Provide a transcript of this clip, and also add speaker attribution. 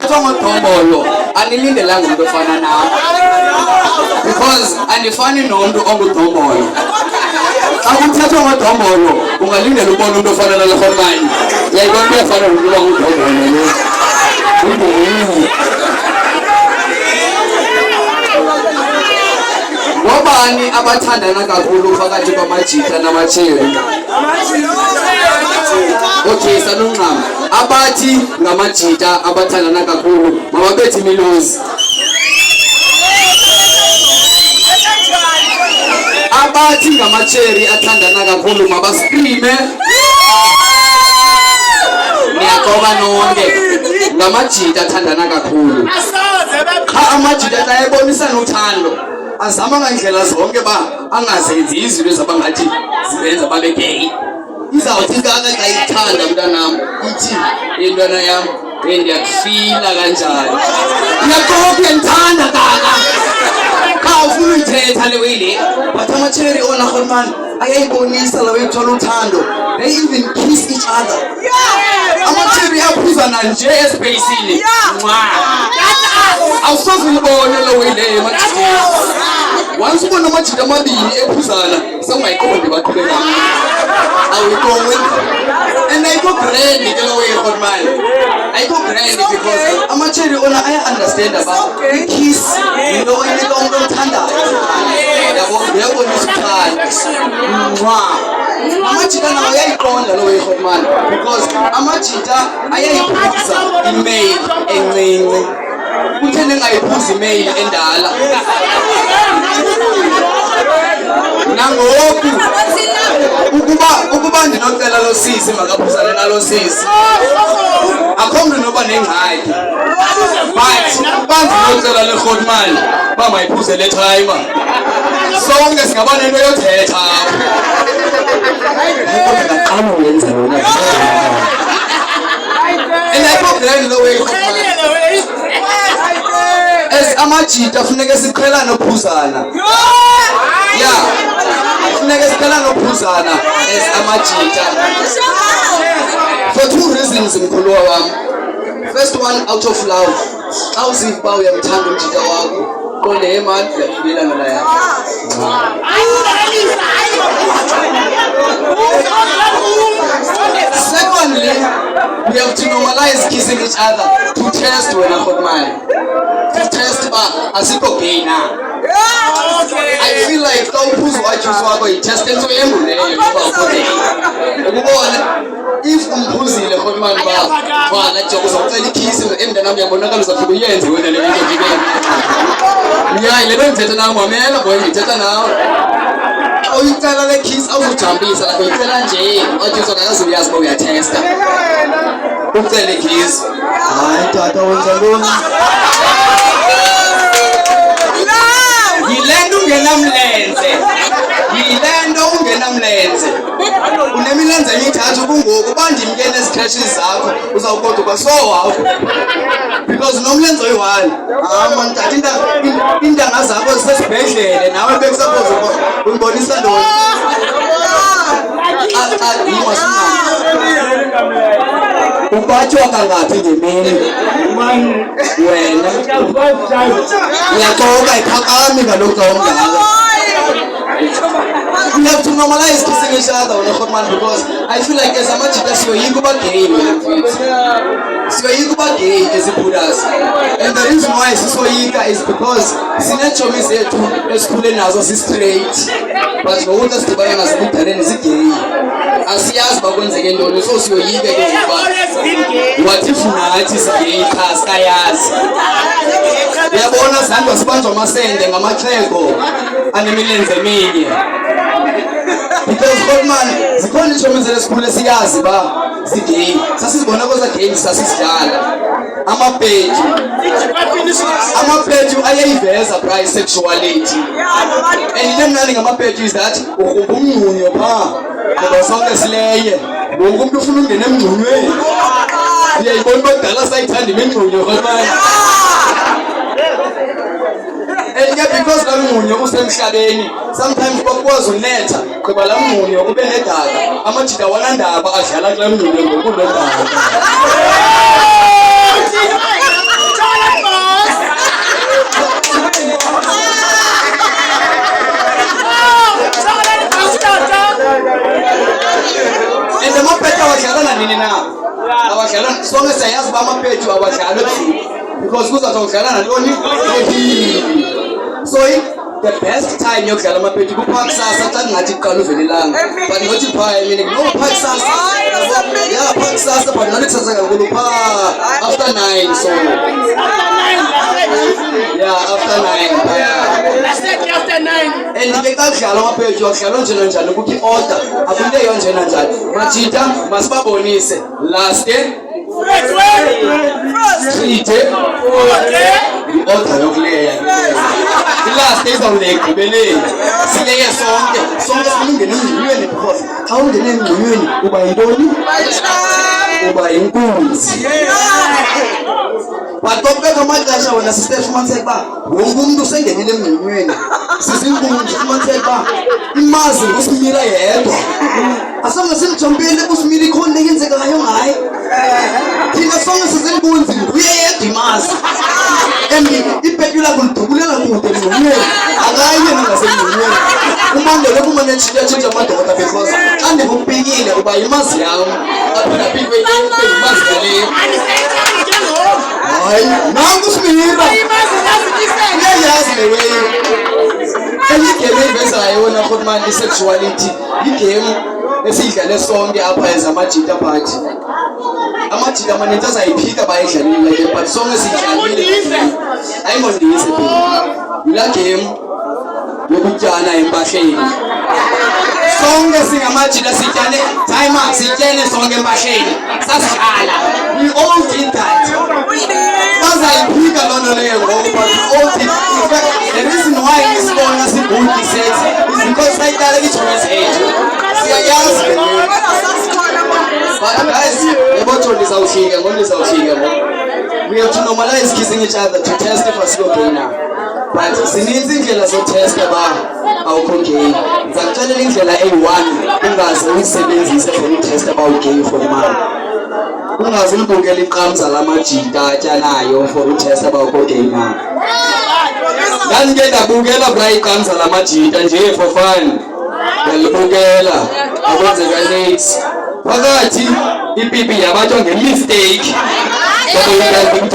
Speaker 1: kuthethwa ngodombolo anilindelanga umuntu ofana nawe because andifani nomuntu ongudombolo. Xa kuthethwa ngodombolo ungalindela ubona umuntu ofana nalo Khotmani. Yayibona uyafana nomuntu ongudombolo lo. Ngobani abathandana kakhulu phakathi kwamajita namaCherry? Okay, sanungqama. Abathi ngamajita abathandana kakhulu mababethi imilozi. Abathi ngamaCherry athandana kakhulu mabascreame. Niyaqoba nonke ngamajita athandana kakhulu. Cha amajita xa ebonisana uthando azama ngandlela zonke ba angazenzi izinto ezabangathi zibenza babe gay. Izawuthi kaka xa ithanda mntanami ithi intwana yam ndiyakufila kanjani. Uyaqoqa uyandithanda kaka. Cha ufuna uyithetha le wile. But amaCherry ona Khotmani ayayibonisa la wethola uthando. They even kiss each other. AmaCherry aphuzana nje espacini. Awusoze ubone lo wile amaCherry. Once upon a match, the money, Epusana, some I call the back. I will go with, and I go granny the way of mine. I go granny because amaCherry owner I understand about the kiss, you know, in the long tanda. They are going to start. Amachita na ayayiqonda lo way of man because amachita ayayiphuza email encinci. Kuthene ngayiphuza email endala. Nangoku ukuba ndinocela lo sisi makaphuzane nalo sisi akho mntu noba nengxaki but bandinocela le Khotmani ba mayiphuze le timer sonke singaba nento yothetha and I hope that the way as amajita funeka siqhelane ophuzana. Yeah, funeka siqhelane ophuzana as amajita for two reasons mkhulu wami. First one, out of love. Xa uziva uyamthanda umjita wakho qonde emandla uyafila ngala yakho. Secondly, we have to normalize kissing each other to test when a Khotmani. To test asikho gay na. I feel like xa uphuza wajuice wakho yitest into embuleyo kuba ukode. Ukubona if umphuzile Khotmani bana nje uzocela ikiss emntanami yabonakala uzafika uyenze wena le into ngibeke. Yeah, le nto ngithetha nawe mamela boy ngithetha nawe. Uyicela le kiss awuzojampisa la uyicela nje wajuice akazi uyazi ba uyatesta. Ucela ikiss. Hayi tata wenza ntoni? Yilento ungenamlenze. Yilento ungenamlenze. Unemilenze emithathu kungoku bandimke nezicratches zakho uzawugoduka so wakho. Because nomlenze oyi-1 man tata intanga zakho zisesibhedlele nawe bekusuppose uyibonisa ntoni? Ubatshwa kangaphi ngemini wena uyaxoka iphakami kaloku xa umngaka. We have to normalize kissing each other on a Khotmani because I feel like as amajita siyoyika uba gay siyoyika uba gay as iBuddhas, and the reason why sisoyika is because sineetshomi zethu esikhule nazo si-straight but ngoku xa sidibana nazo ebudaleni zigay. Asiyazi uba kwenzeke ntoni so siyoyika ke ngoba what if nathi sigay cha sikayazi. Uyabona zandwa sibanjwa amasende ngamaxhego anemilenze eminye because Khotmani zikhona iitshomi zethu esikhule siyazi ba zigay. Sasizibona kweza games sasisidlala amapethu ayayiveza bisexuality, and into emnandi ngamapethu is that ugrumba umngcunyo phaa ngoba sonke sileye. Wonke umntu ufuna ungena emngcunyweni. Uyayibona uba kudala sayithanda imingcunyo Khotmani. And yet because la mngcunyo usemhlabeni sometimes bakwazi unetha qoba la mngcunyo ube nedaka amajita wanandaba adlala kula mngcunyo ngokulodaka. baphethu abadlali ebusuku because kuzathi udlala nantoni eheavy. So the best time yokudlala amaphethu kuPark Sasa xa kungathi kuqala uvelelanga, but not phaya mina no Park Sasa. Yeah, Park Sasa but not kusasa kakhulu after 9. So yeah, after 9.
Speaker 2: After 9.
Speaker 1: And ke xa kudlala amaphethu akudlalwa njena njani ukuthi i-order akunto eyonjena njani. Majita masibabonise last day Street i-order yokuleya last day izawulegqibeleni sileke sonke ungene emngconyweni because xa ungene emngconyweni uba yintoni uba yinkunzi. But kokubekho amaxesha wena sister ufumaniseka uba wonke umntu usengenile emngconyweni sizinkunzi. Ufumaniseka uba imazi nguSimila yedwa asonge simjompile uSimila ikhona eyenzekayo ngaye. Thina sonke sizinkunzi nguye yedwa imazi and ipetula kulidubulela kude emngconyweni akaye nangasemngconyweni. Umandela kumane tshintsha amadoda because xa ndikupikile uba imazi yam aphinda pikwe imazi yaleyo. Hayi nangu uSimila uyayazi le way enye igame eyivezayo wona Khotman i-sexuality igame esiyidlale sonke apha ezamajita party. Amajita amaninzi azayiphika bayidlalile ke but sonke siyidlalile ayingondise yilaa game yokutyana empahleni. Sonke singamajita sityane sonke empahleni sasidlala. We all did that. Bazayiphika loo nto leyo ngoku but we all did. In fact, the reason why isibona si-good sex is because sayidlala i-Joyous age. Siyayazi le nto. But guys, yebotsho ndizawufika we have to normalize kissing each other to test if asikho gay na. But zininzi indlela zotesta uba awukho gay. Ndiza kuxelela indlela eyi-1 ungaze uyisebenzise for utesta uba ugay Khotman. Ungaze ulibukele iqamza lamajita atyanayo for utesta uba ukho gay na. Ndandike ndabukela kula iqamza lamajita nje for fun. Ndalibukela akwenzeka next phakathi ipipi yabanjwa ngemistake. So you guys think